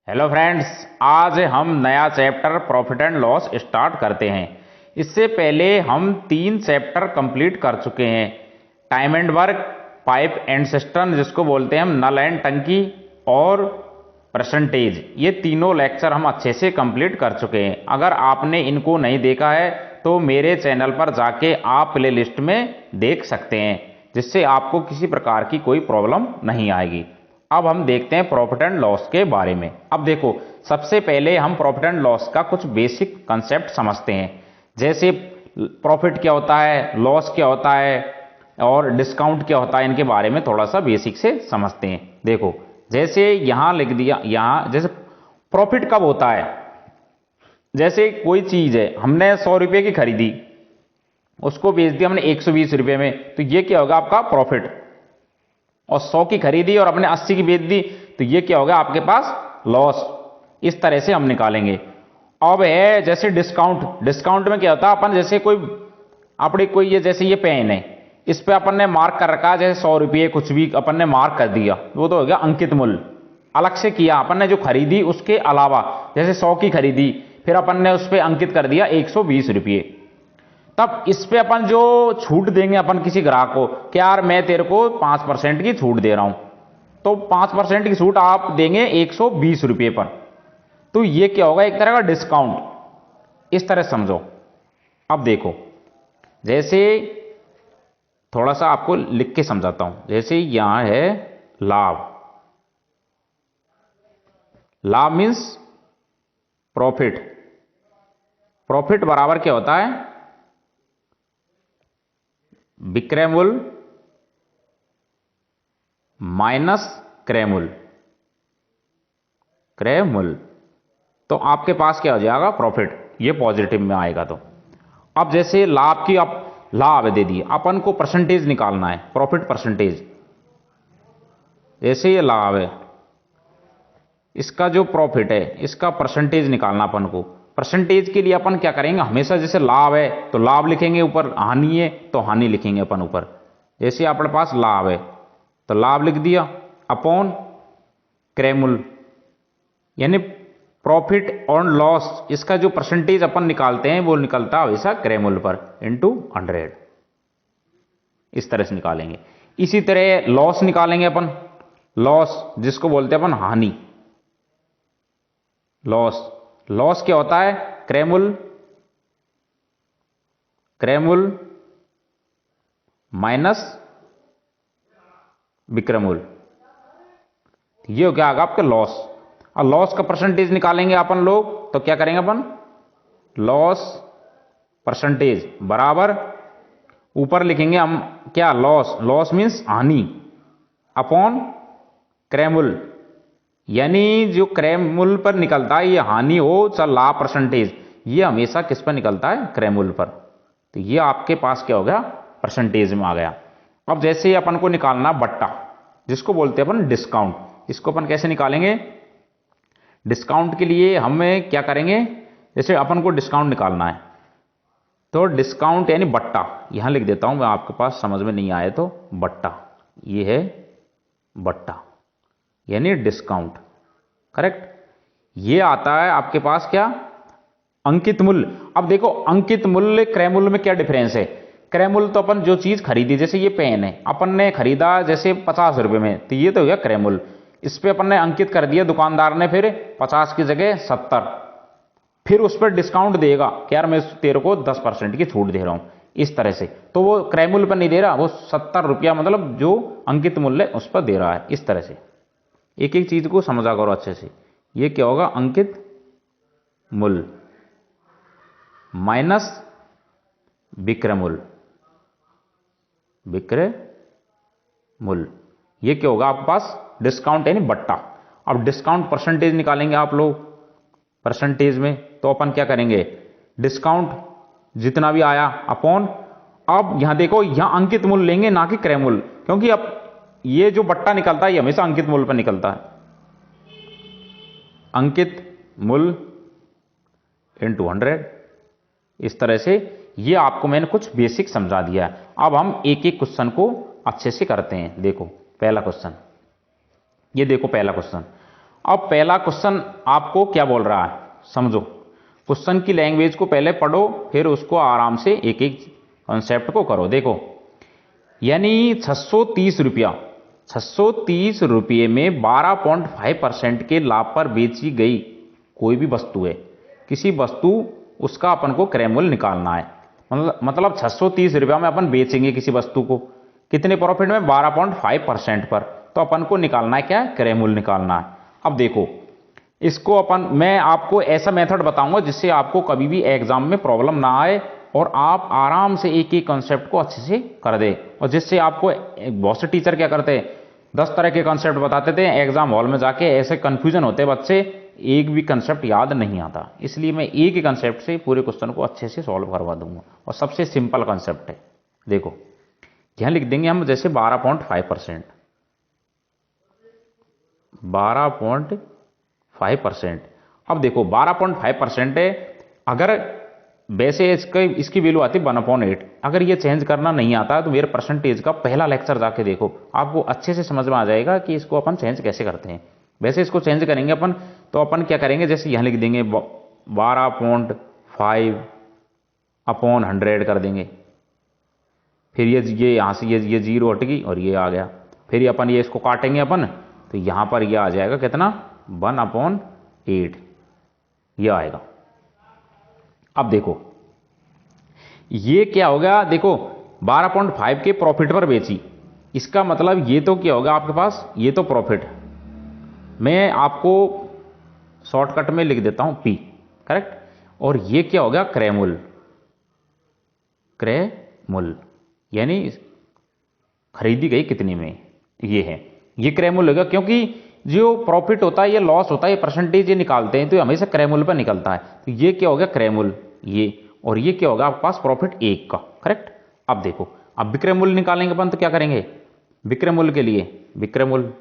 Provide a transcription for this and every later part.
Hello friends, आज हम नया chapter profit and loss start करते हैं। इससे पहले हम 3 चैप्टर कंप्लीट कर चुके हैं। Time and work, pipe and system जिसको बोलते हैं हम, नल एंड टंकी और परसेंटेज, ये तीनों लेक्चर हम अच्छे से कंप्लीट कर चुके हैं। अगर आपने इनको नहीं देखा है तो मेरे चैनल पर जाके आप प्ले लिस्ट में देख सकते हैं, जिससे आपको किसी प्रकार की कोई प्रॉब्लम नहीं आएगी। अब हम देखते हैं प्रॉफिट एंड लॉस के बारे में। अब देखो, सबसे पहले हम प्रॉफिट एंड लॉस का कुछ बेसिक कंसेप्ट समझते हैं। जैसे प्रॉफिट क्या होता है, लॉस क्या होता है और डिस्काउंट क्या होता है, इनके बारे में थोड़ा सा बेसिक से समझते हैं। देखो, जैसे यहां लिख दिया, यहां जैसे प्रॉफिट कब होता है, जैसे कोई चीज है हमने 100 रुपए की खरीदी, उसको बेच दिया हमने 120 रुपए में, तो ये क्या होगा आपका प्रॉफिट। और 100 की खरीदी और अपने 80 की बेच दी, तो ये क्या होगा आपके पास लॉस। इस तरह से हम निकालेंगे। अब है जैसे डिस्काउंट। डिस्काउंट में क्या होता है, अपन जैसे कोई अपनी कोई ये जैसे ये पेन है, इस पे अपन ने मार्क कर रखा है, जैसे 100 रुपये कुछ भी अपन ने मार्क कर दिया, वो तो हो गया अंकित मूल्य। अलग से किया अपन ने जो खरीदी उसके अलावा, जैसे 100 की खरीदी, फिर अपन ने उस पर अंकित कर दिया 120 रुपये। तब इस पे अपन जो छूट देंगे अपन किसी ग्राहक को, कि यार मैं तेरे को 5% की छूट दे रहा हूं, तो 5% की छूट आप देंगे 120 रुपये पर, तो ये क्या होगा, एक तरह का डिस्काउंट। इस तरह समझो। अब देखो, जैसे थोड़ा सा आपको लिख के समझाता हूं। जैसे यहां है लाभ। लाभ मीन्स प्रॉफिट। प्रॉफिट बराबर क्या होता है, विक्रय मूल्य माइनस क्रय मूल्य। क्रय मूल्य, तो आपके पास क्या हो जाएगा प्रॉफिट, ये पॉजिटिव में आएगा। तो अब जैसे लाभ की, आप लाभ दे दिए, अपन को परसेंटेज निकालना है, प्रॉफिट परसेंटेज। जैसे ये लाभ है, इसका जो प्रॉफिट है इसका परसेंटेज निकालना अपन को। परसेंटेज के लिए अपन क्या करेंगे, हमेशा जैसे लाभ है तो लाभ लिखेंगे ऊपर, हानि है तो हानि लिखेंगे अपन ऊपर। जैसे अपने पास लाभ है तो लाभ लिख दिया अपॉन क्रय मूल्य, यानी प्रॉफिट और लॉस, इसका जो परसेंटेज अपन निकालते हैं वो निकलता है हमेशा क्रय मूल्य पर इंटू 100। इस तरह से निकालेंगे। इसी तरह लॉस निकालेंगे अपन। लॉस जिसको बोलते हैं अपन हानि। लॉस, लॉस क्या होता है, क्रय मूल्य, क्रय मूल्य माइनस विक्रय मूल्य, ये हो गया आपका लॉस। और लॉस का परसेंटेज निकालेंगे अपन लोग, तो क्या करेंगे अपन, लॉस परसेंटेज बराबर ऊपर लिखेंगे हम क्या, लॉस, लॉस मीन्स हानि, अपॉन क्रय मूल्य, यानी जो क्रय मूल्य पर निकलता है, ये हानि हो चाहे लाभ परसेंटेज, ये हमेशा किस पर निकलता है, क्रय मूल्य पर। तो ये आपके पास क्या हो गया, परसेंटेज में आ गया। अब जैसे अपन को निकालना बट्टा, जिसको बोलते हैं अपन डिस्काउंट। इसको अपन कैसे निकालेंगे, डिस्काउंट के लिए हमें क्या करेंगे, जैसे अपन को डिस्काउंट निकालना है, तो डिस्काउंट यानी बट्टा, यहां लिख देता हूं मैं, आपके पास समझ में नहीं आए तो बट्टा, ये है बट्टा यानी डिस्काउंट, करेक्ट। ये आता है आपके पास क्या, अंकित मूल्य। अब देखो, अंकित मूल्य क्रय मूल्य में क्या डिफरेंस है। क्रय मूल्य तो अपन जो चीज खरीदी, जैसे ये पेन है अपन ने खरीदा जैसे 50 रुपए में, तो ये तो हो गया क्रय मूल्य। इस पे अपन ने अंकित कर दिया दुकानदार ने, फिर 50 की जगह 70, फिर उस पर डिस्काउंट देगा कि यार मैं तेरे को 10% की छूट दे रहा हूं, इस तरह से। तो वो क्रय मूल्य पर नहीं दे रहा, वो 70 रुपया मतलब जो अंकित मूल्य उस पर दे रहा है। इस तरह से एक एक चीज को समझा करो अच्छे से। ये क्या होगा, अंकित मूल्य माइनस विक्रय मूल्य, विक्रय मूल्य, ये क्या होगा आपके पास, डिस्काउंट यानी बट्टा। अब डिस्काउंट परसेंटेज निकालेंगे आप लोग, परसेंटेज में तो अपन क्या करेंगे, डिस्काउंट जितना भी आया अपॉन, अब यहां देखो, यहां अंकित मूल्य लेंगे ना कि क्रय मूल्य, क्योंकि अब ये जो बट्टा निकलता है ये हमेशा अंकित मूल्य पर निकलता है। अंकित मूल्य इंटू 100। इस तरह से ये आपको मैंने कुछ बेसिक समझा दिया है। अब हम एक एक क्वेश्चन को अच्छे से करते हैं। देखो पहला क्वेश्चन, ये देखो पहला क्वेश्चन, अब पहला क्वेश्चन आपको क्या बोल रहा है, समझो। क्वेश्चन की लैंग्वेज को पहले पढ़ो, फिर उसको आराम से एक एक कॉन्सेप्ट को करो। देखो, यानी 630 रुपया, 630 रुपये में 12.5% के लाभ पर बेची गई कोई भी वस्तु है, किसी वस्तु, उसका अपन को क्रय मूल्य निकालना है। मतलब 630 रुपया में अपन बेचेंगे किसी वस्तु को, कितने प्रॉफिट में, 12.5% पर। तो अपन को निकालना है क्या, क्रय मूल्य निकालना है। अब देखो, इसको मैं आपको ऐसा मेथड बताऊंगा जिससे आपको कभी भी एग्जाम में प्रॉब्लम ना आए और आप आराम से एक एक कॉन्सेप्ट को अच्छे से कर दे। और जिससे आपको, बहुत से टीचर क्या करते हैं, 10 तरह के कॉन्सेप्ट बताते थे, एग्जाम हॉल में जाके ऐसे कंफ्यूजन होते बच्चे, एक भी कंसेप्ट याद नहीं आता। इसलिए मैं एक ही कंसेप्ट से पूरे क्वेश्चन को अच्छे से सॉल्व करवा दूंगा, और सबसे सिंपल कंसेप्ट है। देखो, यहां लिख देंगे हम जैसे 12.5%, 12.5%। अब देखो 12.5% है, अगर वैसे इसकी वैल्यू आती है 1/8। अगर ये चेंज करना नहीं आता तो मेरे परसेंटेज का पहला लेक्चर जाके देखो, आपको अच्छे से समझ में आ जाएगा कि इसको अपन चेंज कैसे करते हैं। वैसे इसको चेंज करेंगे अपन, तो अपन क्या करेंगे, जैसे यहां लिख देंगे 12.5/100 कर देंगे। फिर ये यहां से ये 0 हट गई और ये आ गया। फिर ये अपन इसको काटेंगे अपन, तो यहां पर ये आ जाएगा कितना, 1/8 ये आएगा। अब देखो ये क्या होगा, देखो 12.5 के प्रॉफिट पर बेची, इसका मतलब ये तो क्या होगा आपके पास, ये तो प्रॉफिट, मैं आपको शॉर्टकट में लिख देता हूं P, करेक्ट। और ये क्या होगा, क्रय मूल्य, क्रय मूल्य यानी खरीदी गई कितनी में, ये है, ये क्रय मूल्य होगा। क्योंकि जो प्रॉफिट होता है, ये लॉस होता है, ये परसेंटेज ये निकालते हैं तो हमेशा क्रय मूल्य पर निकलता है। तो ये क्या होगा, क्रय मूल्य ये, और ये क्या होगा आपके पास, प्रॉफिट 1 का, करेक्ट। अब देखो, अब विक्रय मूल्य निकालेंगे अपन, तो क्या करेंगे, विक्रय मूल्य के लिए विक्रय मूल्य,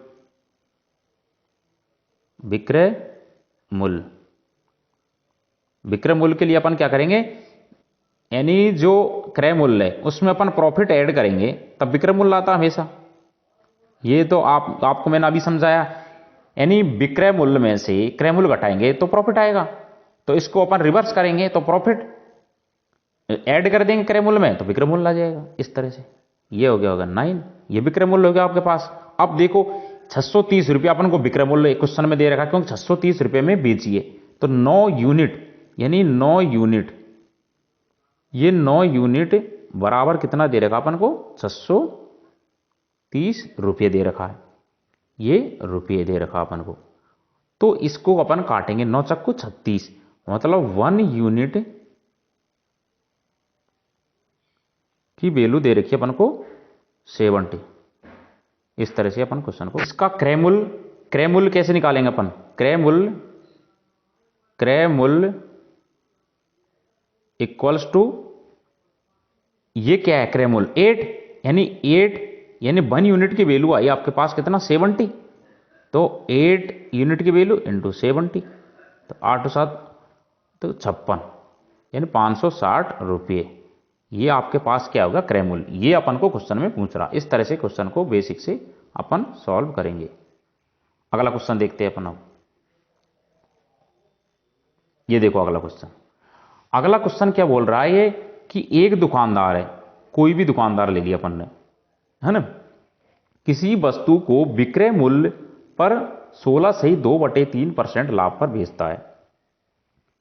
विक्रय मूल्य, विक्रय मूल्य के लिए अपन क्या करेंगे, यानी जो क्रय मूल्य है उसमें अपन प्रॉफिट ऐड करेंगे, तब विक्रय मूल्य आता हमेशा। ये तो आपको मैंने अभी समझाया, यानी विक्रय मूल्य में से क्रय मूल्य घटाएंगे तो प्रॉफिट आएगा। तो इसको अपन रिवर्स करेंगे तो प्रॉफिट ऐड कर देंगे क्रय मूल्य में, तो विक्रय मूल्य आ जाएगा। इस तरह से ये हो गया होगा 9, ये विक्रय मूल्य हो गया आपके पास। अब देखो 630 रुपये अपन को विक्रय मूल्य क्वेश्चन में दे रखा, क्योंकि 630 रुपये में बेचिए, तो 9 यूनिट, यानी 9 यूनिट, ये 9 यूनिट बराबर कितना दे रखा अपन को, 630 रुपये दे रखा है, ये रुपये दे रखा अपन को। तो इसको अपन काटेंगे, 9 चक्कू 36, मतलब 1 यूनिट की वैल्यू दे रखी है अपन को 70। इस तरह से अपन क्वेश्चन को, इसका क्रय मूल्य, क्रय मूल्य कैसे निकालेंगे अपन, क्रय मूल्य इक्वल्स टू, ये क्या है क्रय मूल्य 8, यानी 1 यूनिट की वैल्यू आई आपके पास कितना, 70। तो 8 यूनिट की वैल्यू इंटू 70, तो 8 7 तो 56, यानी 560 रुपये। ये आपके पास क्या होगा, क्रय मूल्य। ये अपन को क्वेश्चन में पूछ रहा। इस तरह से क्वेश्चन को बेसिक से अपन सॉल्व करेंगे। अगला क्वेश्चन देखते हैं अपन अब। ये देखो अगला क्वेश्चन, अगला क्वेश्चन क्या बोल रहा है ये, कि एक दुकानदार है, कोई भी दुकानदार ले लिया अपन ने, है ना, किसी वस्तु को विक्रय मूल्य पर 16 सही 2/3% लाभ पर बेचता है।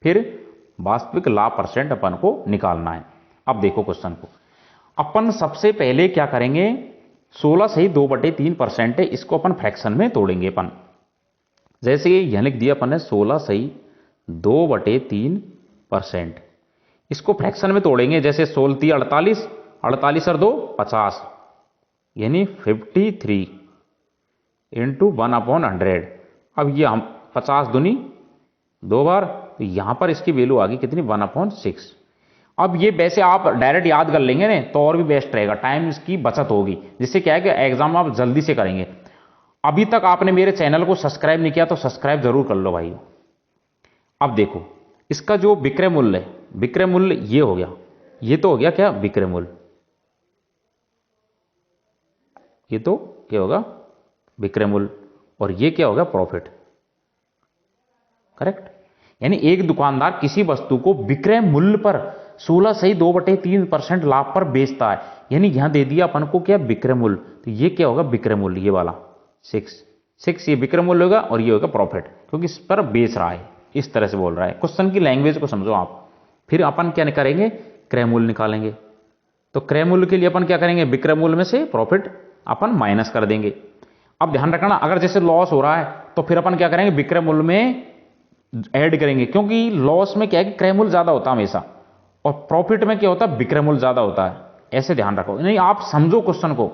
फिर वास्तविक लाभ परसेंट अपन को निकालना है। अब देखो क्वेश्चन को, अपन सबसे पहले क्या करेंगे, 16 सही 2/3% है, इसको अपन फ्रैक्शन में तोड़ेंगे अपन। जैसे यहां लिख दिया अपन ने 16 सही 2/3%, इसको फ्रैक्शन में तोड़ेंगे, जैसे 16 3 48, 48 और 2 50, यानी 53 इंटू 1/100। अब ये हम 50 दूनी 2 बार, तो यहां पर इसकी वैल्यू आ गई कितनी, 1/6। अब ये वैसे आप डायरेक्ट याद कर लेंगे ना तो और भी बेस्ट रहेगा, टाइम इसकी बचत होगी, जिससे क्या है कि एग्जाम आप जल्दी से करेंगे। अभी तक आपने मेरे चैनल को सब्सक्राइब नहीं किया तो सब्सक्राइब जरूर कर लो भाई। अब देखो इसका जो विक्रय मूल्य है, विक्रय मूल्य ये हो गया, ये तो हो गया क्या, विक्रय मूल्य, ये तो क्या होगा, विक्रय मूल्य, और ये क्या होगा, प्रॉफिट। करेक्ट। यानी एक दुकानदार किसी वस्तु को विक्रय मूल्य पर 16.2/3% लाभ पर बेचता है। यानी यहां दे दिया अपन को क्या, विक्रय मूल्य, तो ये क्या होगा, विक्रय मूल्य, ये वाला 6 ये विक्रय मूल्य होगा और ये होगा प्रॉफिट, क्योंकि इस पर बेच रहा है, इस तरह से बोल रहा है। क्वेश्चन की लैंग्वेज को समझो आप। फिर अपन क्या करेंगे, क्रय मूल्य निकालेंगे। तो क्रय मूल्य के लिए अपन क्या करेंगे, विक्रय मूल्य में से प्रॉफिट अपन माइनस कर देंगे। अब ध्यान रखना, अगर जैसे लॉस हो रहा है तो फिर अपन क्या करेंगे, विक्रय मूल्य में ऐड करेंगे, क्योंकि लॉस में क्या है कि क्रय मूल्य ज्यादा होता है हमेशा, और प्रॉफिट में क्या होता है, विक्रय मूल्य ज्यादा होता है। ऐसे ध्यान रखो, नहीं आप समझो क्वेश्चन को,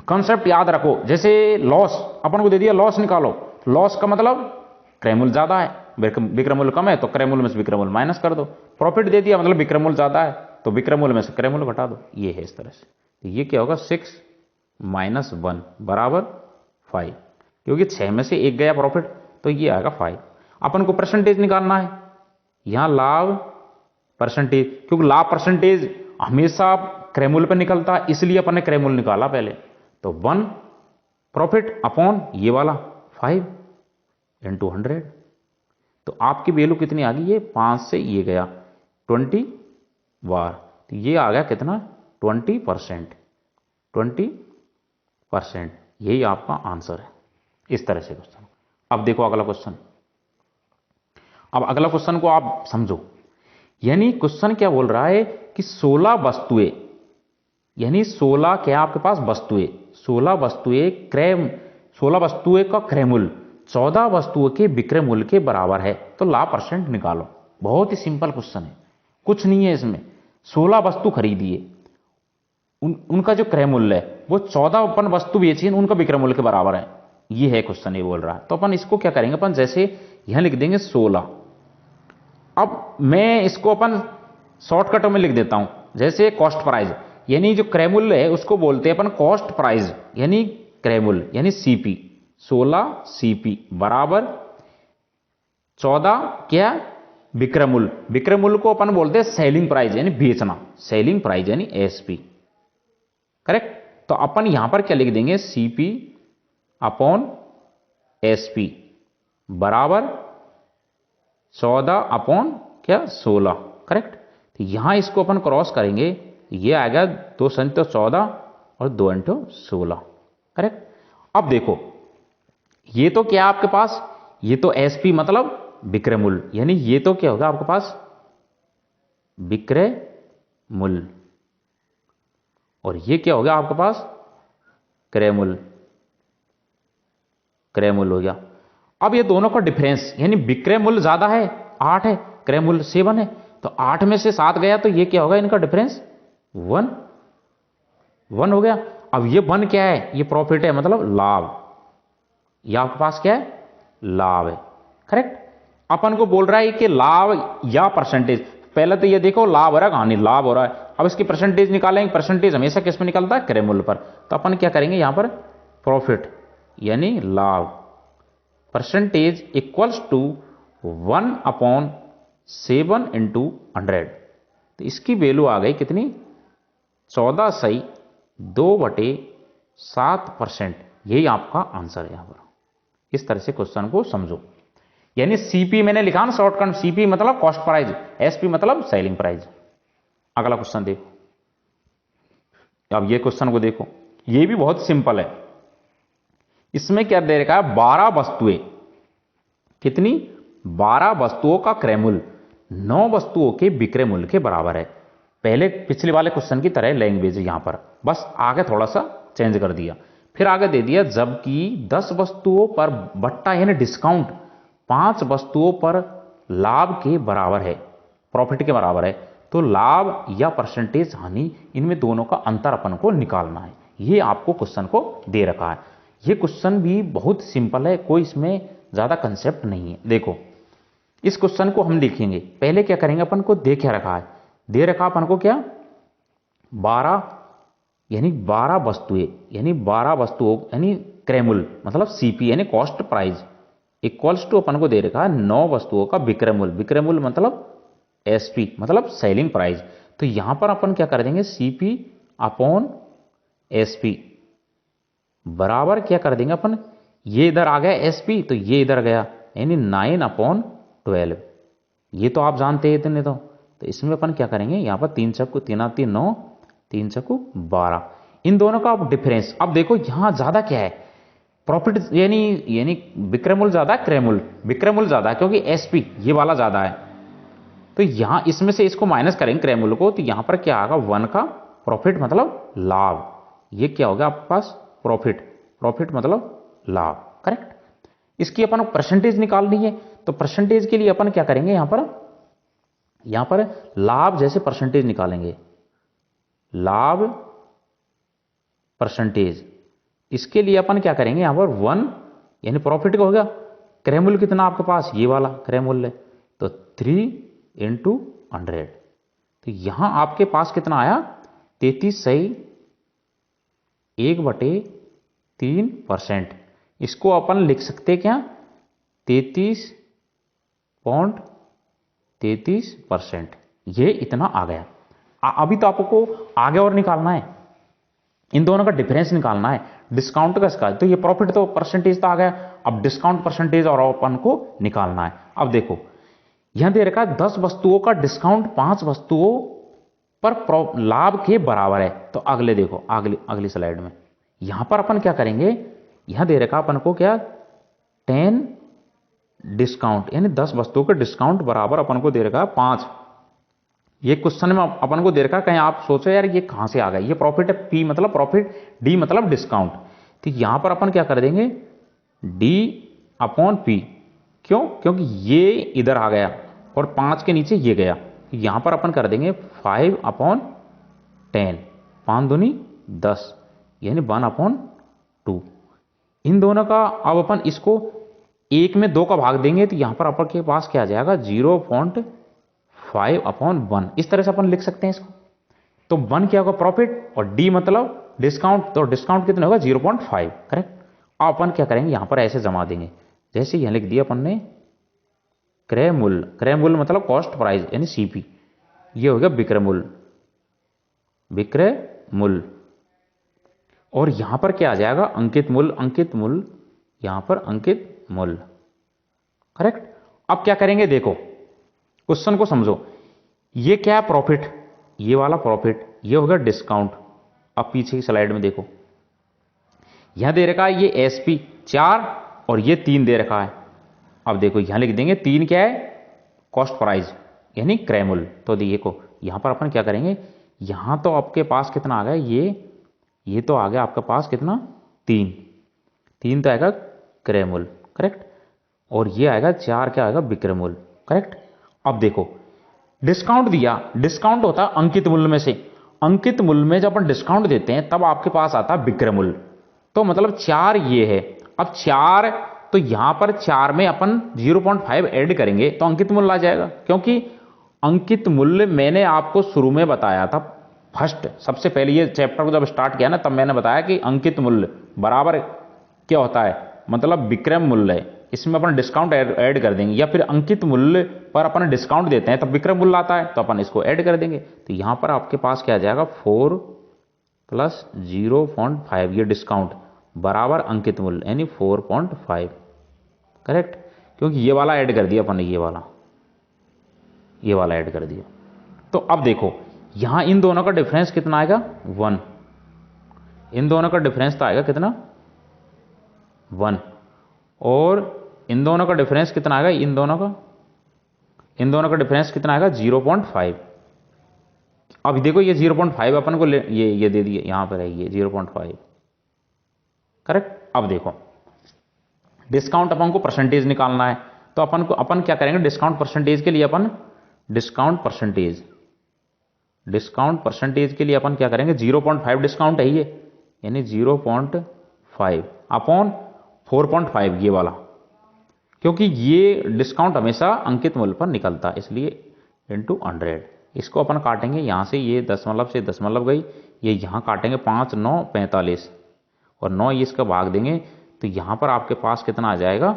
कॉन्सेप्ट याद रखो। जैसे लॉस अपन को दे दिया, लॉस निकालो, लॉस का मतलब क्रय मूल्य ज्यादा है, विक्रय मूल्य कम है तो क्रय मूल्य में से विक्रय मूल्य माइनस कर दो। प्रॉफिट दे दिया मतलब विक्रय मूल्य ज्यादा है तो विक्रय मूल्य में से क्रय मूल्य घटा दो। ये है इस तरह से। तो ये क्या होगा, 6 - 1 बराबर 5, क्योंकि 6 में से 1 गया प्रॉफिट, तो ये आएगा 5। अपन को परसेंटेज निकालना है, यहां लाभ परसेंटेज, क्योंकि लाभ परसेंटेज हमेशा क्रय मूल्य पर निकलता है, इसलिए अपन ने क्रय मूल्य निकाला पहले। तो 1 प्रॉफिट अपॉन ये वाला 5 × 100। तो आपकी वैल्यू कितनी आ गई, ये 5 से ये गया 20 बार, तो ये आ गया कितना, 20%। 20%, यही आपका आंसर है। इस तरह से क्वेश्चन। अब देखो अगला क्वेश्चन। अब अगला क्वेश्चन को आप समझो। यानी क्वेश्चन क्या बोल रहा है कि 16 वस्तुएं, यानी 16 क्या आपके पास वस्तुएं, 16 वस्तुएं का क्रय मूल्य 14 वस्तुओं के विक्रय मूल्य के बराबर है, तो लाभ परसेंट निकालो। बहुत ही सिंपल क्वेश्चन है, कुछ नहीं है इसमें। 16 वस्तु खरीदिए, उनका जो क्रय मूल्य है वो 14 अपन वस्तु बेची उनका विक्रय मूल्य के बराबर है। ये है क्वेश्चन, ये बोल रहा है। तो अपन इसको क्या करेंगे, अपन जैसे यहां लिख देंगे 16। अब मैं इसको अपन शॉर्टकट में लिख देता हूं, जैसे कॉस्ट प्राइस, यानी जो क्रय मूल्य है उसको बोलते हैं अपन कॉस्ट प्राइस, यानी क्रय मूल्य, यानी सीपी। 16 सीपी बराबर 14 क्या, विक्रय मूल्य। विक्रय मूल्य को अपन बोलते हैं सेलिंग प्राइस, यानी बेचना, सेलिंग प्राइस यानी एसपी। करेक्ट। तो अपन यहां पर क्या लिख देंगे, सीपी अपॉन एसपी बराबर 14 अपॉन क्या, 16। करेक्ट। तो यहां इसको अपन क्रॉस करेंगे, ये आएगा 2 × 14 और 2 × 16। करेक्ट। अब देखो ये तो क्या आपके पास, ये तो एसपी मतलब विक्रय मूल्य, यानी ये तो क्या होगा आपके पास, विक्रय मूल्य, और ये क्या हो गया आपके पास, क्रय मूल्य। क्रय मूल्य हो गया। अब ये दोनों का डिफरेंस, यानी विक्रय मूल्य ज्यादा है 8 है, क्रय मूल्य 7 है, तो 8 में से 7 गया तो ये क्या होगा, इनका डिफरेंस 1 हो गया। अब ये 1 क्या है, ये प्रॉफिट है, मतलब लाभ। ये आपके पास क्या है, लाभ है। करेक्ट। अपन को बोल रहा है कि लाभ या परसेंटेज, पहले तो ये देखो लाभ हो रहा है, कहानी लाभ हो रहा है। अब इसकी परसेंटेज निकालेंगे, परसेंटेज हमेशा किस में निकलता है, क्रय मूल्य पर। तो अपन क्या करेंगे यहां पर, प्रॉफिट यानी लाभ, परसेंटेज इक्वल्स टू 1/7 × 100। तो इसकी वैल्यू आ गई कितनी, 14/2/7%। यही आपका आंसर है यहां पर। इस तरह से क्वेश्चन को समझो। यानी सीपी मैंने लिखा ना शॉर्टकट, सीपी मतलब कॉस्ट प्राइस, एसपी मतलब सेलिंग प्राइस। अगला क्वेश्चन देखो। अब ये क्वेश्चन को देखो, ये भी बहुत सिंपल है। इसमें क्या दे रखा है, 12 वस्तुएं, कितनी, 12 वस्तुओं का क्रय मूल्य 9 वस्तुओं के विक्रय मूल्य के बराबर है। पहले पिछले वाले क्वेश्चन की तरह लैंग्वेज यहां पर, बस आगे थोड़ा सा चेंज कर दिया। फिर आगे दे दिया, जबकि 10 वस्तुओं पर बट्टा यानी डिस्काउंट 5 वस्तुओं पर लाभ के बराबर है, प्रॉफिट के बराबर है, तो लाभ या परसेंटेज हानि, इनमें दोनों का अंतर अपन को निकालना है। ये आपको क्वेश्चन को दे रखा है। ये क्वेश्चन भी बहुत सिंपल है, कोई इसमें ज्यादा कंसेप्ट नहीं है। देखो इस क्वेश्चन को हम लिखेंगे, पहले क्या करेंगे, अपन को दे क्या रखा है, दे रखा अपन को क्या, 12 यानी 12 वस्तुएं, यानी 12 वस्तुओं यानी क्रय मूल्य मतलब सीपी यानी कॉस्ट प्राइस इक्वल्स टू अपन को दे रखा है 9 वस्तुओं का विक्रय मूल्य, विक्रय मूल्य मतलब एसपी मतलब सेलिंग प्राइस। तो यहां पर अपन क्या कर देंगे, सीपी अपॉन एसपी बराबर क्या कर देंगे अपन, ये इधर आ गया एसपी तो ये इधर गया, यानी 9/12। ये तो आप जानते हैं इतने तो इसमें अपन क्या करेंगे, यहाँ पर 3 चक्कू 3 3 9, 3 चक्कू 12, इन दोनों का अब डिफरेंस। अब देखो यहाँ ज़्यादा क्या है, प्रॉफिट यानी विक्रयमूल्य ज़्यादा क्रेमूल्य, विक्रयमूल्य ज़्यादा क्योंकि एसपी ये वाला ज़्यादा है। तो यहाँ इसमें से इसको माइनस करेंगे क्रेमूल्य को, तो यहाँ पर क्या आएगा 1 का प्रॉफिट मतलब लाभ। ये क्या होगा आपके पास प्रॉफिट, प्रॉफिट मतलब लाभ, करेक्ट। इसकी अपन परसेंटेज निकालनी है, तो परसेंटेज के लिए अपन क्या करेंगे, यहाँ पर लाभ जैसे परसेंटेज निकालेंगे, लाभ परसेंटेज। इसके लिए अपन क्या करेंगे, यहाँ पर 1 यानी प्रॉफिट का हो गया, क्रयमूल्य कितना आपके पास ये वाला क्रयमूल्य, तो 3 × 100। तो यहाँ आपके पास कितना आया 33 सही 1/3%। इसको अपन लिख सकते क्या 33.33%। ये इतना आ गया। अभी तो आपको आगे और निकालना है, इन दोनों का डिफरेंस निकालना है, डिस्काउंट का इसका। तो ये प्रॉफिट तो परसेंटेज तो आ गया, अब डिस्काउंट परसेंटेज और अपन को निकालना है। अब देखो यहां दे रखा है 10 वस्तुओं का डिस्काउंट 5 वस्तुओं पर लाभ के बराबर है। तो अगले देखो अगली स्लाइड में यहां पर अपन क्या करेंगे, यहां दे रखा अपन को क्या 10 डिस्काउंट यानी 10 वस्तुओं का डिस्काउंट बराबर अपन को दे रखा है 5। ये क्वेश्चन में अपन को दे रखा है, कहीं आप सोचो यार ये कहां से आ गया, ये प्रॉफिट है, पी मतलब प्रॉफिट, डी मतलब डिस्काउंट। तो यहां पर अपन क्या कर देंगे D/P। क्यों, क्योंकि ये इधर आ गया और 5 के नीचे ये गया। यहां पर अपन कर देंगे 5/10, 5 दूनी 10 यानी 1/2। इन दोनों का अब अपन इसको 1 में 2 का भाग देंगे, तो यहां पर अपन के पास क्या आ जाएगा 0.5/1। इस तरह से अपन लिख सकते हैं इसको। तो 1 क्या होगा प्रॉफिट और डी मतलब डिस्काउंट, तो डिस्काउंट कितना होगा 0.5, करेक्ट। अब अपन क्या करेंगे यहां पर ऐसे जमा देंगे, जैसे यहां लिख दिया अपन ने क्रय मूल्य, क्रय मूल्य मतलब कॉस्ट प्राइस यानी सीपी, ये हो गया विक्रय मूल्य, विक्रय मूल्य। और यहां पर क्या आ जाएगा अंकित मूल्य, अंकित मूल्य, यहां पर अंकित मूल्य, करेक्ट। अब क्या करेंगे देखो क्वेश्चन को समझो, ये क्या है प्रॉफिट, ये वाला प्रॉफिट, ये हो गया डिस्काउंट। अब पीछे की स्लाइड में देखो यहां दे रखा है ये एसपी 4 और ये 3 दे रखा है। अब देखो यहां लिख देंगे 3 क्या है कॉस्ट प्राइस यानी क्रय मूल्य। तो देखो यहां पर अपन क्या करेंगे, यहां तो आपके पास कितना आ गया ये तो आ गया आपके पास कितना 3 तो आएगा क्रय मूल्य, करेक्ट। और ये आएगा 4 क्या आएगा विक्रय मूल्य, करेक्ट। अब देखो डिस्काउंट दिया, डिस्काउंट होता है अंकित मूल्य में से, अंकित मूल्य में जब अपन डिस्काउंट देते हैं तब आपके पास आता है विक्रय मूल्य। तो मतलब 4 ये है। अब 4 तो यहां पर 4 में अपन 0.5 ऐड करेंगे तो अंकित मूल्य आ जाएगा, क्योंकि अंकित मूल्य मैंने आपको शुरू में बताया था, फर्स्ट सबसे पहले ये चैप्टर को जब स्टार्ट किया ना तब मैंने बताया कि अंकित मूल्य बराबर क्या होता है मतलब विक्रय मूल्य है। इसमें अपन डिस्काउंट ऐड कर देंगे, या फिर अंकित मूल्य पर अपन डिस्काउंट देते हैं तब विक्रय मूल्य आता है तो अपन इसको ऐड कर देंगे। तो यहां पर आपके पास क्या आ जाएगा 4 + 0.5 ये डिस्काउंट बराबर अंकित मूल्य यानी 4.5, करेक्ट। क्योंकि ये वाला ऐड कर दिया अपन ने, ये वाला ऐड कर दिया। तो अब देखो यहां इन दोनों का डिफरेंस कितना आएगा 1, इन दोनों का डिफरेंस तो आएगा कितना 1, और इन दोनों का डिफरेंस कितना आएगा, इन दोनों का डिफरेंस कितना आएगा 0.5। अब देखो ये 0.5 अपन को ये दे दिए, यहां पर है ये 0.5, करेक्ट। अब देखो डिस्काउंट अपन को परसेंटेज निकालना है, तो अपन क्या करेंगे डिस्काउंट परसेंटेज के लिए अपन डिस्काउंट परसेंटेज के लिए अपन क्या करेंगे 0.5 डिस्काउंट है ये यानी 0.5 अपॉन 4.5 ये वाला, क्योंकि ये डिस्काउंट हमेशा अंकित मूल्य पर निकलता है इसलिए इंटू 100। इसको अपन काटेंगे यहां से, ये दशमलव से दशमलव गई, ये यहां काटेंगे 5 9 45 और 9 ये इसका भाग देंगे, तो यहां पर आपके पास कितना आ जाएगा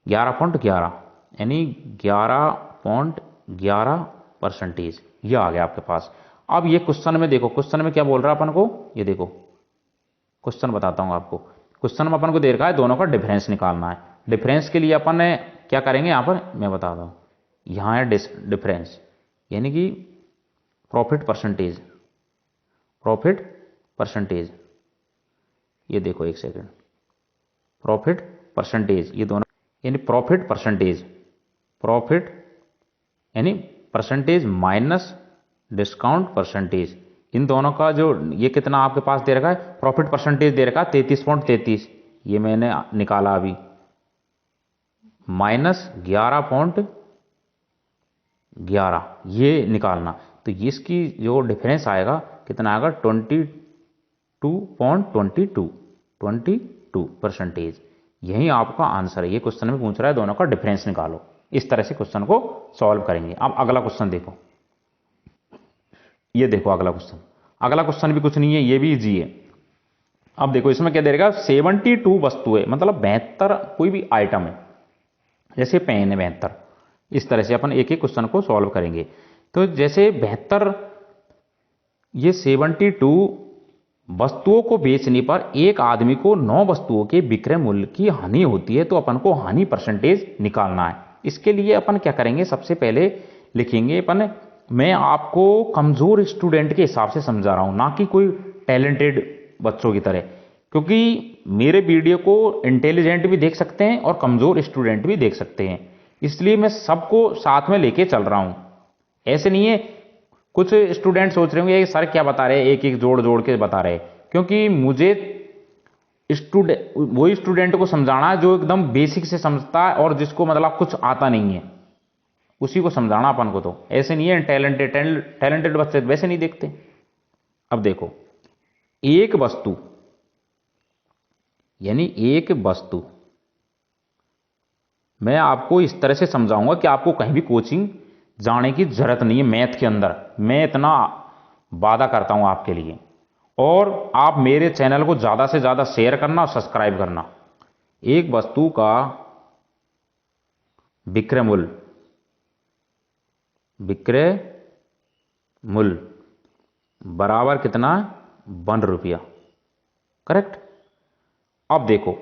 11.11 यानी 11.11% ये आ गया आपके पास। अब ये क्वेश्चन में देखो, क्वेश्चन में क्या बोल रहा है अपन को, ये देखो क्वेश्चन बताता हूं आपको। क्वेश्चन में अपन को दे रखा है दोनों का डिफरेंस निकालना है, डिफरेंस के लिए अपन क्या करेंगे, यहाँ पर मैं बताता हूँ, यहाँ है डिफरेंस यानी कि प्रॉफिट परसेंटेज, प्रॉफिट परसेंटेज, ये देखो एक सेकंड, प्रॉफिट परसेंटेज, ये दोनों यानी प्रॉफिट परसेंटेज, प्रॉफिट यानी परसेंटेज माइनस डिस्काउंट परसेंटेज, इन दोनों का जो ये कितना आपके पास दे रखा है, प्रॉफिट परसेंटेज दे रखा है 33.33, ये मैंने निकाला अभी, माइनस 11.11 ये निकालना, तो इसकी जो डिफरेंस आएगा कितना आएगा 22.22 यही आपका आंसर है। ये क्वेश्चन में पूछ रहा है दोनों का डिफरेंस निकालो, इस तरह से क्वेश्चन को सॉल्व करेंगे। अब अगला क्वेश्चन देखो, ये देखो अगला क्वेश्चन, अगला क्वेश्चन भी कुछ नहीं है, ये भी इजी है। अब देखो इसमें क्या दे रहेगा, 72 वस्तुएं, मतलब 72 कोई भी आइटम है, जैसे पेन है 72, इस तरह से अपन एक एक क्वेश्चन को सॉल्व करेंगे। तो जैसे 72, ये 72 वस्तुओं को बेचने पर एक आदमी को 9 वस्तुओं के विक्रय मूल्य की हानि होती है, तो अपन को हानि परसेंटेज निकालना है। इसके लिए अपन क्या करेंगे, सबसे पहले लिखेंगे अपन, मैं आपको कमजोर स्टूडेंट के हिसाब से समझा रहा हूं, ना कि कोई टैलेंटेड बच्चों की तरह, क्योंकि मेरे वीडियो को इंटेलिजेंट भी देख सकते हैं और कमजोर स्टूडेंट भी देख सकते हैं, इसलिए मैं सबको साथ में लेके चल रहा हूं। ऐसे नहीं है कुछ स्टूडेंट सोच रहे होंगे सर क्या बता रहे हैं, एक एक जोड़ जोड़ के बता रहे हैं, क्योंकि मुझे वही स्टूडेंट को समझाना है जो एकदम बेसिक से समझता है और जिसको मतलब कुछ आता नहीं है, उसी को समझाना अपन को। तो ऐसे नहीं है टैलेंटेड बच्चे वैसे नहीं देखते। अब देखो, एक वस्तु यानी एक वस्तु, मैं आपको इस तरह से समझाऊंगा कि आपको कहीं भी कोचिंग जाने की जरूरत नहीं है। मैथ के अंदर मैं इतना वादा करता हूं आपके लिए, और आप मेरे चैनल को ज्यादा से ज्यादा शेयर करना और सब्सक्राइब करना। एक वस्तु का विक्रय मूल्य, विक्रय मूल्य बराबर कितना, 1 रुपया, करेक्ट। अब देखो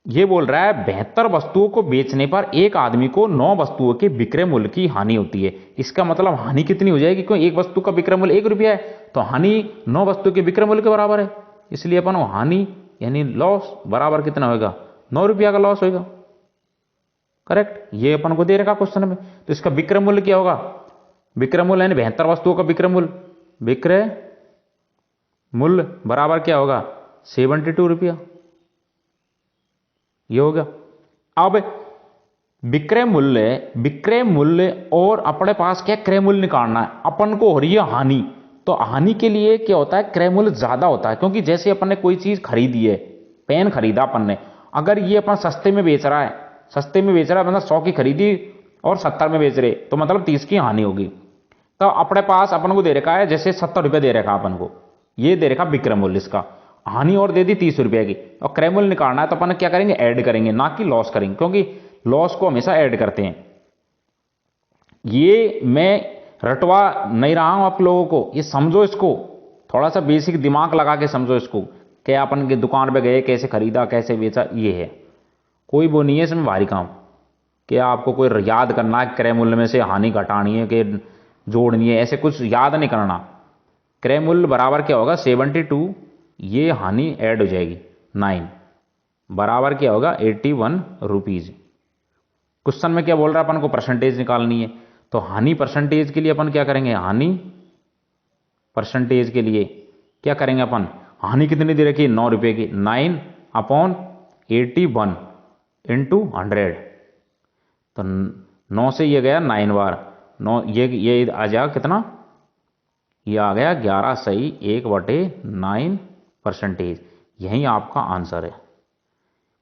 ये बोल रहा है 72 वस्तुओं को बेचने पर एक आदमी को 9 वस्तुओं के विक्रय मूल्य की हानि होती है। इसका मतलब हानि कितनी हो जाएगी, क्यों एक वस्तु का विक्रय मूल्य 1 रुपया है, तो हानि 9 वस्तु के विक्रय मूल्य के बराबर है, इसलिए अपन हानि यानी लॉस बराबर कितना होगा, 9 रुपया का लॉस होगा, करेक्ट। ये अपन को दे रखा क्वेश्चन में, तो इसका विक्रय मूल्य क्या होगा, विक्रय मूल्य यानी 72 वस्तुओं का विक्रय मूल्य, विक्रय मूल्य बराबर क्या होगा, 72 रुपया, ये हो गया। अब विक्रय मूल्य और अपने पास क्या क्रय मूल्य निकालना है, अपन को हो रही है हानि, तो हानि के लिए क्या होता है, क्रय मूल्य ज्यादा होता है, क्योंकि जैसे अपन ने कोई चीज खरीदी है, पेन खरीदा अपन ने, अगर ये अपन सस्ते में बेच रहा है, मतलब 100 की खरीदी और 70 में बेच रहे, तो मतलब 30 की हानि होगी। तो अपने पास अपन को दे रखा है जैसे 70 रुपये दे रखा अपन को, ये दे रखा विक्रय मूल्य, इसका हानि और दे दी 30 रुपये की, और क्रय मूल्य निकालना है, तो अपन क्या करेंगे, ऐड करेंगे, ना कि लॉस करेंगे, क्योंकि लॉस को हमेशा ऐड करते हैं। ये मैं रटवा नहीं रहा हूं आप लोगों को, ये समझो, इसको थोड़ा सा बेसिक दिमाग लगा के समझो इसको, क्या अपन की दुकान पे गए, कैसे खरीदा कैसे बेचा, ये है, कोई वो नहीं है इसमें भारी काम, क्या आपको कोई याद करना है क्रय मूल्य में से हानि घटानी है कि जोड़नी है, ऐसे कुछ याद नहीं करना। क्रय मूल्य बराबर क्या होगा, 72, ये हानि ऐड हो जाएगी 9, बराबर क्या होगा 81 रुपीज। क्वेश्चन में क्या बोल रहा है, अपन को परसेंटेज निकालनी है, तो हानि परसेंटेज के लिए अपन क्या करेंगे, हानि परसेंटेज के लिए क्या करेंगे अपन, हानि कितनी दे रखी है, 9 रुपये की, 9/81 इंटू 100, तो 9 से ये गया 9 बार, 9 ये आ जाएगा कितना, ये आ गया 11 सही 1/9%। यही आपका आंसर है,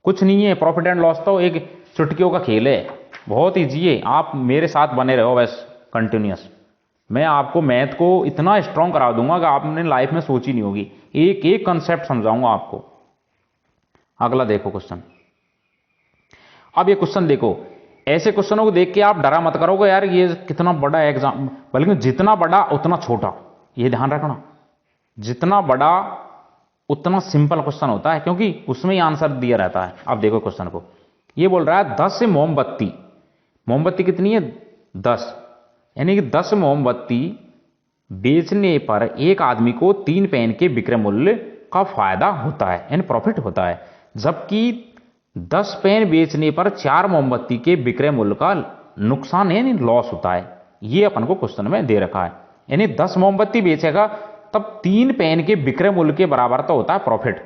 कुछ नहीं है। प्रॉफिट एंड लॉस तो एक चुटकियों का खेल है, बहुत ईजी है, आप मेरे साथ बने रहो बस कंटिन्यूअस। मैं आपको मैथ को इतना स्ट्रांग करा दूंगा कि आपने लाइफ में सोची नहीं होगी, एक एक कंसेप्ट समझाऊंगा आपको। अगला देखो क्वेश्चन, अब ये क्वेश्चन देखो, ऐसे क्वेश्चनों को देख के आप डरा मत करोगे यार ये कितना बड़ा एग्जाम, बल्कि जितना बड़ा उतना छोटा, ये ध्यान रखना, जितना बड़ा उतना सिंपल क्वेश्चन होता है, क्योंकि उसमें ही आंसर दिया रहता है। अब देखो क्वेश्चन को, ये बोल रहा है 10 मोमबत्ती, मोमबत्ती कितनी है 10, यानी कि 10 मोमबत्ती बेचने पर एक आदमी को 3 पेन के विक्रय मूल्य का फायदा होता है, यानी प्रॉफिट होता है। जबकि 10 पेन बेचने पर 4 मोमबत्ती के विक्रय मूल्य का नुकसान यानी लॉस होता है। ये अपन को क्वेश्चन में दे रखा है, यानी 10 मोमबत्ती बेचेगा तब 3 पेन के विक्रय मूल्य के बराबर तो होता है प्रॉफिट।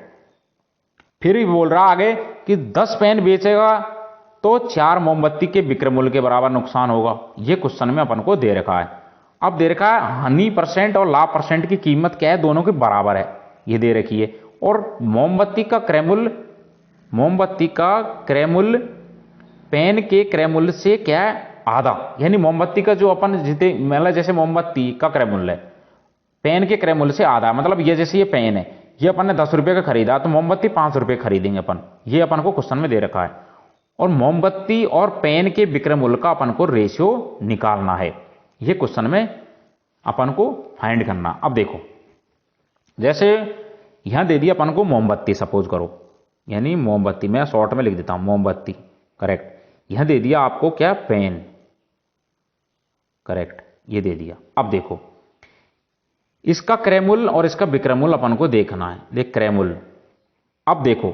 फिर भी बोल रहा आगे कि 10 पेन बेचेगा तो 4 मोमबत्ती के विक्रय मूल्य के बराबर नुकसान होगा। ये क्वेश्चन में अपन को दे रखा है। अब दे रखा है हानि परसेंट और लाभ परसेंट की कीमत क्या है, दोनों के बराबर है, ये दे रखी है। और मोमबत्ती का क्रय मूल्य पेन के क्रय मूल्य से क्या है आधा, यानी मोमबत्ती का जो अपन जितने मतलब जैसे मोमबत्ती का क्रय मूल्य है पेन के क्रय मूल्य से आधा, मतलब ये जैसे ये पेन है ये अपन ने 10 रुपये का खरीदा तो मोमबत्ती 5 रुपये खरीदेंगे अपन, ये अपन को क्वेश्चन में दे रखा है। और मोमबत्ती और पेन के विक्रय मूल्य का अपन को रेशियो निकालना है, ये क्वेश्चन में अपन को फाइंड करना। अब देखो जैसे यहां दे दिया अपन को मोमबत्ती, सपोज करो, यानी मोमबत्ती मैं शॉर्ट में लिख देता हूं मोमबत्ती, करेक्ट। यहां दे दिया आपको क्या पेन, करेक्ट, ये दे दिया। अब देखो इसका क्रय मूल्य और इसका विक्रय मूल्य अपन को देखना है। देख क्रय मूल्य, अब देखो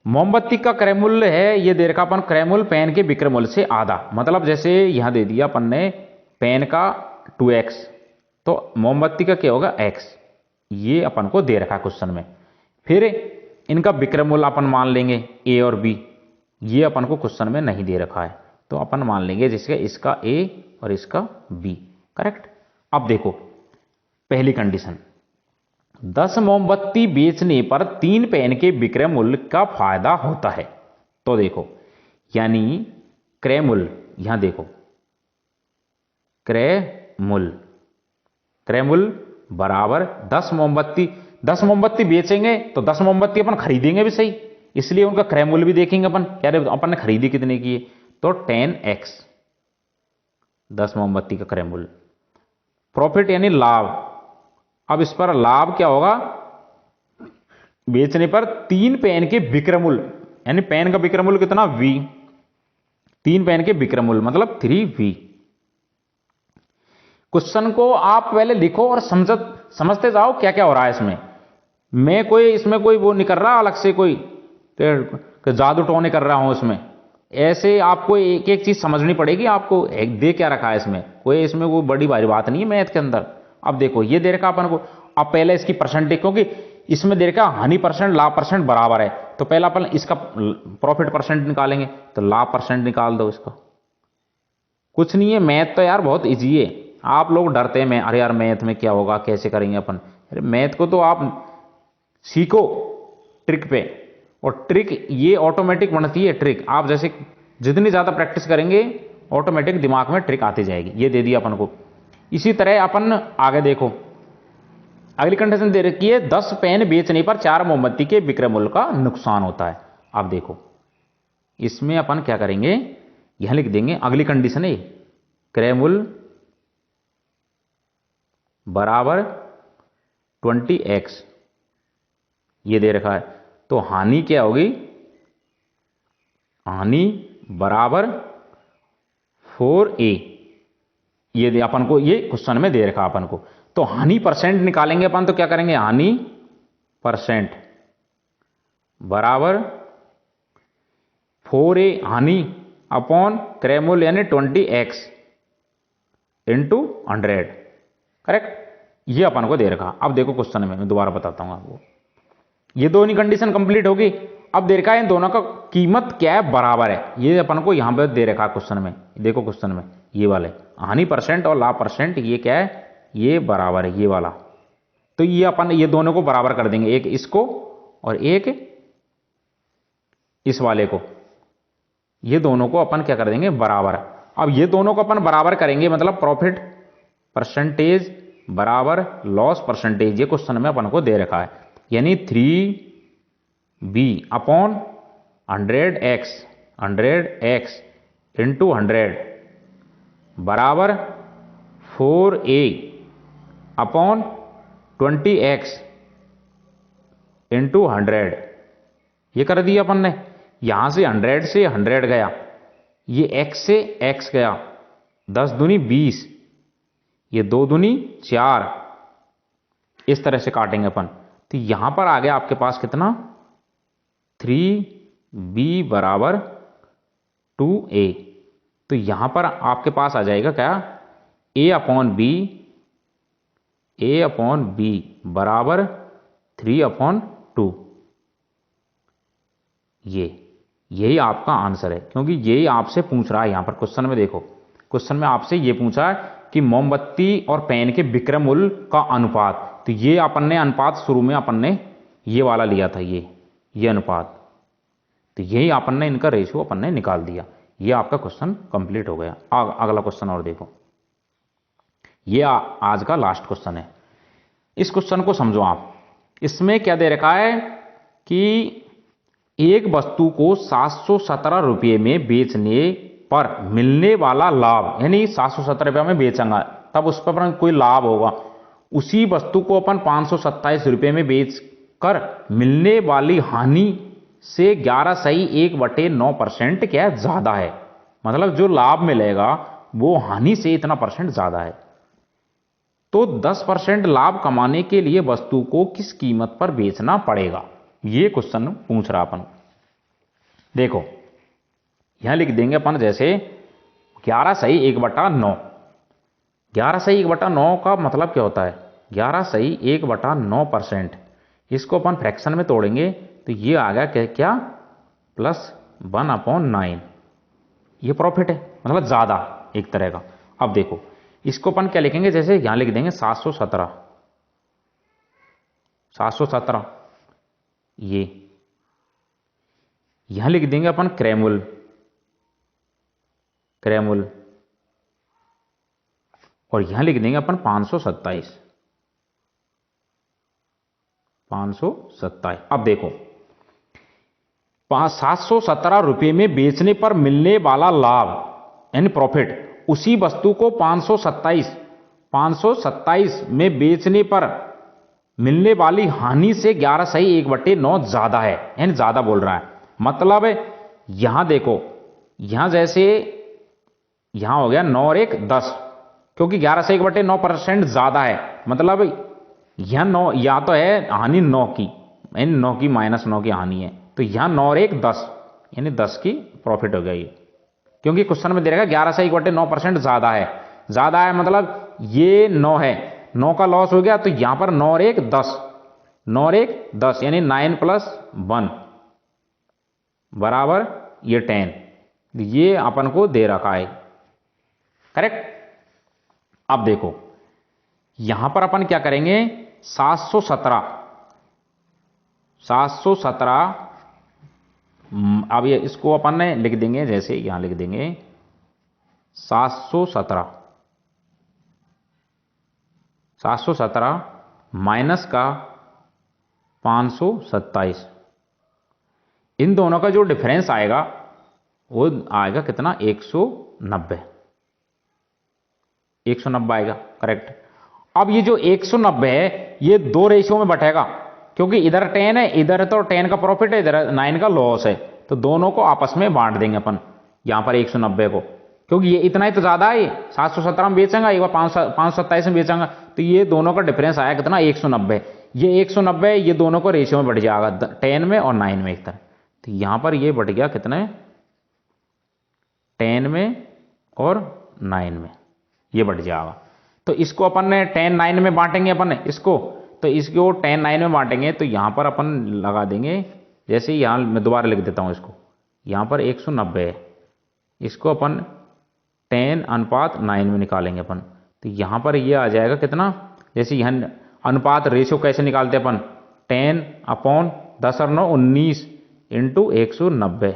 मोमबत्ती का क्रय मूल्य है ये दे रखा अपन क्रय मूल्य पेन के विक्रय मूल्य से आधा, मतलब जैसे यहां दे दिया अपन ने पेन का 2x तो मोमबत्ती का क्या होगा x, ये अपन को दे रखा क्वेश्चन में। फिर इनका विक्रय मूल्य अपन मान लेंगे a और b, ये अपन को क्वेश्चन में नहीं दे रखा है तो अपन मान लेंगे जैसे इसका a और इसका b, करेक्ट। अब देखो पहली कंडीशन 10 मोमबत्ती बेचने पर 3 पेन के विक्रय मूल्य का फायदा होता है। तो देखो यानी क्रय मूल्य, यहां देखो क्रय मूल्य बराबर 10 मोमबत्ती बेचेंगे तो 10 मोमबत्ती अपन खरीदेंगे भी सही, इसलिए उनका क्रय मूल्य भी देखेंगे अपन, क्या अपन ने खरीदी कितने की है तो 10x 10 मोमबत्ती का क्रय मूल्य। प्रॉफिट यानी लाभ, अब इस पर लाभ क्या होगा, बेचने पर 3 पेन के विक्रय मूल्य, यानी पेन का विक्रय मूल्य कितना v, 3 पेन के विक्रय मूल्य मतलब 3v। क्वेश्चन को आप पहले लिखो और समझते जाओ क्या क्या हो रहा है इसमें। मैं इसमें कोई वो नहीं कर रहा अलग से कोई जादू टोने कर रहा हूं इसमें, ऐसे आपको एक एक चीज समझनी पड़ेगी आपको, दे क्या रखा है इसमें, कोई इसमें वो बड़ी भारी बात नहीं है मैथ के अंदर। अब देखो ये दे रखा अपन को, अब पहले इसकी परसेंटेज, क्योंकि इसमें दे रखा हानि परसेंट लाभ परसेंट बराबर है तो पहला अपन इसका प्रॉफिट परसेंट निकालेंगे, तो लाभ परसेंट निकाल दो इसका। कुछ नहीं है, मैथ तो यार बहुत इजी है, आप लोग डरते हैं अरे यार मैथ में क्या होगा कैसे करेंगे अपन, अरे मैथ को तो आप सीखो ट्रिक पे, और ट्रिक ये ऑटोमेटिक बनती है ट्रिक, आप जैसे जितनी ज्यादा प्रैक्टिस करेंगे ऑटोमेटिक दिमाग में ट्रिक आती जाएगी। ये दे दिया अपन को। इसी तरह अपन आगे देखो अगली कंडीशन दे रखी है 10 पेन बेचने पर 4 मोमबत्ती के विक्रय मूल्य का नुकसान होता है। अब देखो इसमें अपन क्या करेंगे, यहां लिख देंगे अगली कंडीशन है क्रय मूल्य बराबर 20x, ये दे रखा है तो हानि क्या होगी, हानि बराबर 4a, ये दे अपन को, ये क्वेश्चन में दे रखा अपन को। तो हानि परसेंट निकालेंगे अपन, तो क्या करेंगे हानि परसेंट बराबर 4a हानि अपॉन क्रय मूल्य यानी 20x इंटू 100, करेक्ट। ये अपन को दे रखा। अब देखो क्वेश्चन में मैं दोबारा बताता हूं आपको, ये दोनों कंडीशन कंप्लीट होगी। अब दे रखा है इन दोनों का कीमत क्या है बराबर है, ये अपन को यहां पे दे रखा क्वेश्चन में। देखो क्वेश्चन में ये वाले हानि परसेंट और लाभ परसेंट ये क्या है, ये बराबर है ये वाला, तो ये अपन ये दोनों को बराबर कर देंगे, एक इसको और एक इस वाले को, ये दोनों को अपन क्या कर देंगे बराबर। अब ये दोनों को अपन बराबर करेंगे मतलब प्रॉफिट परसेंटेज बराबर लॉस परसेंटेज, ये क्वेश्चन में अपन को दे रखा है, यानी 3b अपॉन 100x इंटू 100 बराबर 4a अपॉन 20x इंटू 100, ये कर दिया अपन ने। यहां से 100 से 100 गया, ये x से x गया, 10 दूनी 20, ये 2 दूनी 4, इस तरह से काटेंगे अपन। तो यहां पर आ गया आपके पास कितना, 3b बराबर 2a। तो यहां पर आपके पास आ जाएगा क्या, a अपॉन b बराबर 3/2। यही आपका आंसर है, क्योंकि यही आपसे पूछ रहा है यहां पर क्वेश्चन में। देखो क्वेश्चन में आपसे ये पूछा है कि मोमबत्ती और पेन के विक्रय मूल्य का अनुपात। तो ये अपन ने अनुपात शुरू में अपन ने ये वाला लिया था, ये अनुपात। तो यही अपन ने इनका रेशियो अपन ने निकाल दिया। ये आपका क्वेश्चन कंप्लीट हो गया। अगला क्वेश्चन और देखो, ये आज का लास्ट क्वेश्चन है। इस क्वेश्चन को समझो आप। इसमें क्या दे रखा है कि एक वस्तु को 717 रुपये में बेचने पर मिलने वाला लाभ, यानी 717 रुपये में बेचेंगे तब उस पर कोई लाभ होगा, उसी वस्तु को अपन 527 रुपये में बेचकर मिलने वाली हानि से 11.1/9% क्या ज्यादा है। मतलब जो लाभ मिलेगा वो हानि से इतना परसेंट ज्यादा है। तो 10% लाभ कमाने के लिए वस्तु को किस कीमत पर बेचना पड़ेगा, ये क्वेश्चन पूछ रहा अपन। देखो यहां लिख देंगे अपन जैसे 11/1/9। 11/1/9 का मतलब क्या होता है, 11/1/9%। इसको अपन फ्रैक्शन में तोड़ेंगे तो ये आ गया क्या, +1/9। ये प्रॉफिट है, मतलब ज्यादा एक तरह का। अब देखो इसको अपन क्या लिखेंगे, जैसे यहां लिख देंगे 717। ये यहां लिख देंगे अपन क्रयमूल्य, और यहां लिख देंगे अपन 527। अब देखो 717 रुपये में बेचने पर मिलने वाला लाभ यानी प्रॉफिट, उसी वस्तु को 527 में बेचने पर मिलने वाली हानि से 11/1/9 ज्यादा है, यानी ज्यादा बोल रहा है। मतलब यहां देखो, यहां जैसे यहां हो गया 9 और 1 10, क्योंकि 11/1/9% ज्यादा है। मतलब यहां 9 या तो है हानि 9 की, यानी 9 की -9 की हानि है। तो यहां 9 और 1 10, यानी 10 की प्रॉफिट हो गया ये, क्योंकि क्वेश्चन में दे रखा 11/1/9% ज्यादा है। ज्यादा है मतलब ये 9 है, 9 का लॉस हो गया, तो यहां पर 9 और 1 10, 9 और 1 10, यानी 9 + 1 बराबर ये 10। ये अपन को दे रखा है, करेक्ट। अब देखो यहां पर अपन क्या करेंगे, 717, अब ये इसको अपन ने लिख देंगे, जैसे यहां लिख देंगे 717 माइनस का 527, इन दोनों का जो डिफरेंस आएगा वो आएगा कितना, 190 आएगा, करेक्ट। अब ये जो 190 है ये 2 रेशियो में बटेगा, क्योंकि इधर 10 है, इधर तो 10 का प्रॉफिट है, इधर 9 का लॉस है। तो दोनों को आपस में बांट देंगे अपन यहां पर 190 को, क्योंकि ये इतना ही तो ज्यादा है। 717 में बेचेंगे, एक बार 527 में बेचेंगे, तो ये दोनों का डिफरेंस आया कितना, 190। ये 190 ये दोनों को रेशियो में बढ़ जाएगा, 10 में और 9 में एक तरह। तो यहां पर ये बढ़ गया कितने, 10 में और 9 में ये बढ़ जाएगा। तो इसको अपन ने 10 9 में बांटेंगे अपन ने इसको, तो इसको 10 9 में बांटेंगे, तो यहां पर अपन लगा देंगे, जैसे यहां मैं दोबारा लिख देता हूं इसको, यहां पर 190 है, इसको अपन 10:9 में निकालेंगे अपन। तो यहां पर ये आ जाएगा कितना, जैसे यहां अनुपात रेशियो कैसे निकालते अपन, 10/10 और 9 19 × 190।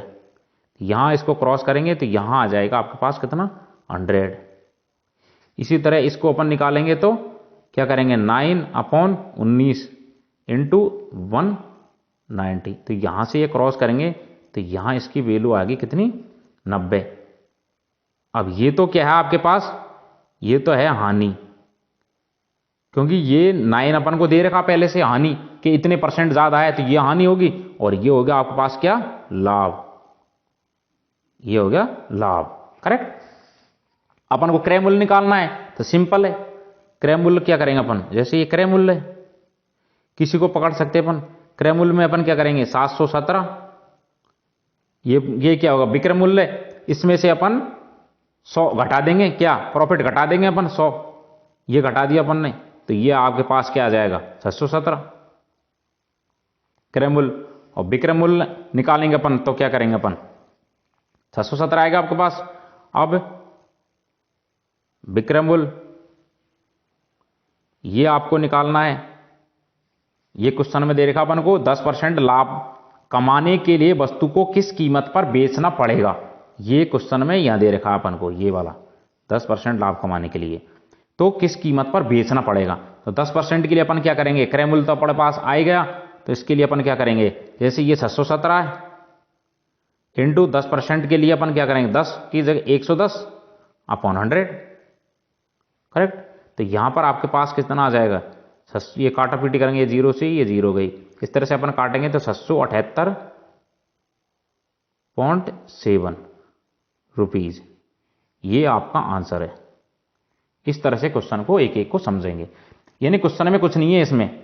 यहां इसको क्रॉस करेंगे तो यहां आ जाएगा आपके पास कितना, 100। इसी तरह इसको अपन निकालेंगे तो क्या करेंगे, 9/19 × 190। तो यहां से ये क्रॉस करेंगे तो यहां इसकी वैल्यू आ गई कितनी, 90। अब ये तो क्या है आपके पास, ये तो है हानि, क्योंकि ये 9 अपन को दे रखा पहले से हानि कि इतने % ज्यादा है, तो ये हानि होगी, और ये होगा आपके पास क्या, लाभ। ये हो गया लाभ। करेक्ट। अपन को क्रय मूल्य निकालना है तो सिंपल है, क्रय मूल्य क्या करेंगे अपन, जैसे ये क्रय मूल्य है, किसी को पकड़ सकते अपन, क्रय मूल्य में अपन क्या करेंगे 717, ये क्या होगा विक्रय मूल्य, इसमें से अपन 100 घटा देंगे, क्या प्रॉफिट घटा देंगे अपन 100, ये घटा दिया अपन ने, तो ये आपके पास क्या आ जाएगा 617 क्रय मूल्य। और विक्रय मूल्य निकालेंगे अपन तो क्या करेंगे अपन 617 आएगा आपके पास। अब विक्रय मूल्य ये आपको निकालना है, ये क्वेश्चन में दे रखा अपन को 10% लाभ कमाने के लिए वस्तु को किस कीमत पर बेचना पड़ेगा, ये क्वेश्चन में यहां दे रखा अपन को, ये वाला 10% लाभ कमाने के लिए तो किस कीमत पर बेचना पड़ेगा। तो 10% के लिए अपन क्या करेंगे, क्रय मूल्य तो अपने पास आ गया, तो इसके लिए अपन क्या करेंगे, जैसे ये 617 है इंटू 10% के लिए अपन क्या करेंगे 10 की जगह 110 अपॉन 100। करेक्ट। तो यहां पर आपके पास कितना आ जाएगा, ये काटा पीटी करेंगे, ये 0 से ये 0 गई, इस तरह से अपन काटेंगे तो 678.7 रुपीज, ये आपका आंसर है। इस तरह से क्वेश्चन को एक एक को समझेंगे, यानी क्वेश्चन में कुछ नहीं है इसमें,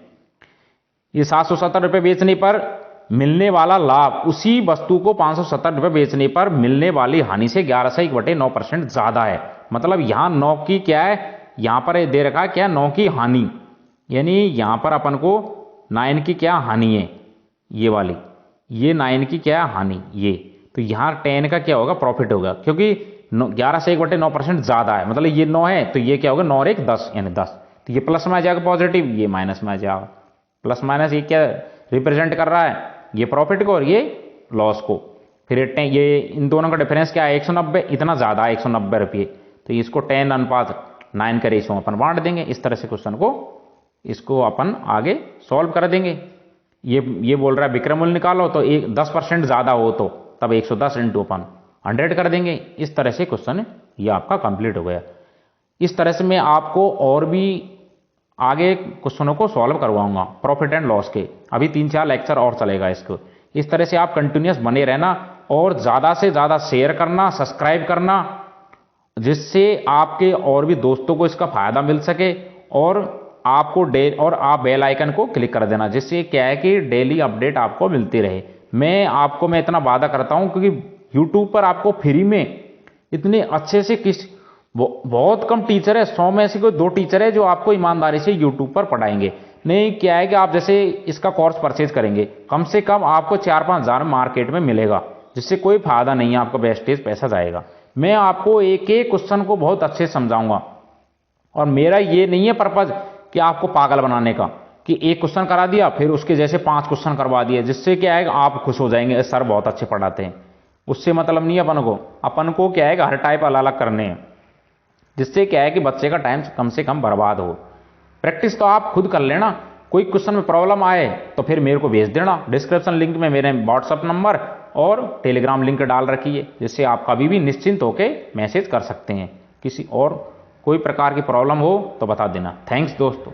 ये 770 रुपये बेचने पर मिलने वाला लाभ उसी वस्तु को 570 रुपये बेचने पर मिलने वाली हानि से 11/9% ज्यादा है। मतलब यहां 9 की क्या है, यहां पर दे रखा है क्या 9 की हानि, यानी यहां पर अपन को 9 की क्या हानि है, ये वाली, ये 9 की क्या हानि ये, तो यहां 10 का क्या होगा प्रॉफिट होगा, क्योंकि 11 से 1/9% ज्यादा है, मतलब ये 9 है तो ये क्या होगा 9 और 1 10 यानी 10, तो ये प्लस में आ जाएगा पॉजिटिव, ये माइनस में आ जाएगा, प्लस माइनस ये क्या रिप्रेजेंट कर रहा है, ये प्रॉफिट को और ये लॉस को। फिर ये इन दोनों का डिफरेंस क्या है 190, इतना ज्यादा है 190 रुपये, तो इसको 10:9 का रेशो अपन बांट देंगे। इस तरह से क्वेश्चन को इसको अपन आगे सॉल्व कर देंगे। ये बोल रहा है विक्रय मूल्य निकालो, तो 10% ज्यादा हो तो तब 110 इंटू अपन 100 कर देंगे। इस तरह से क्वेश्चन ये आपका कंप्लीट हो गया। इस तरह से मैं आपको और भी आगे क्वेश्चनों को सॉल्व करवाऊंगा प्रॉफिट एंड लॉस के, अभी 3-4 लेक्चर और चलेगा इसको। इस तरह से आप कंटिन्यूस बने रहना और ज्यादा से ज्यादा शेयर करना, सब्सक्राइब करना, जिससे आपके और भी दोस्तों को इसका फायदा मिल सके, और आपको और आप बेल आइकन को क्लिक कर देना, जिससे क्या है कि डेली अपडेट आपको मिलती रहे। मैं इतना वादा करता हूं क्योंकि यूट्यूब पर आपको फ्री में इतने अच्छे से बहुत कम टीचर है, 100 में से कोई 2 टीचर है जो आपको ईमानदारी से यूट्यूब पर पढ़ाएंगे। नहीं क्या है कि आप जैसे इसका कोर्स परचेज करेंगे, कम से कम आपको 4-5 हज़ार मार्केट में मिलेगा, जिससे कोई फायदा नहीं है, आपका वेस्टेज पैसा जाएगा। मैं आपको एक एक क्वेश्चन को बहुत अच्छे से समझाऊंगा, और मेरा ये नहीं है पर्पज कि आपको पागल बनाने का, कि एक क्वेश्चन करा दिया फिर उसके जैसे 5 क्वेश्चन करवा दिए, जिससे क्या है आप खुश हो जाएंगे सर बहुत अच्छे पढ़ाते हैं। उससे मतलब नहीं है अपन को क्या है कि हर टाइप अलग अलग करने हैं, जिससे क्या है कि बच्चे का टाइम कम से कम बर्बाद हो। प्रैक्टिस तो आप खुद कर लेना, कोई क्वेश्चन में प्रॉब्लम आए तो फिर मेरे को भेज देना। डिस्क्रिप्शन लिंक में मेरे व्हाट्सएप नंबर और टेलीग्राम लिंक डाल रखी है, जिससे आप कभी भी निश्चिंत होकर मैसेज कर सकते हैं। किसी और कोई प्रकार की प्रॉब्लम हो तो बता देना। थैंक्स दोस्तों।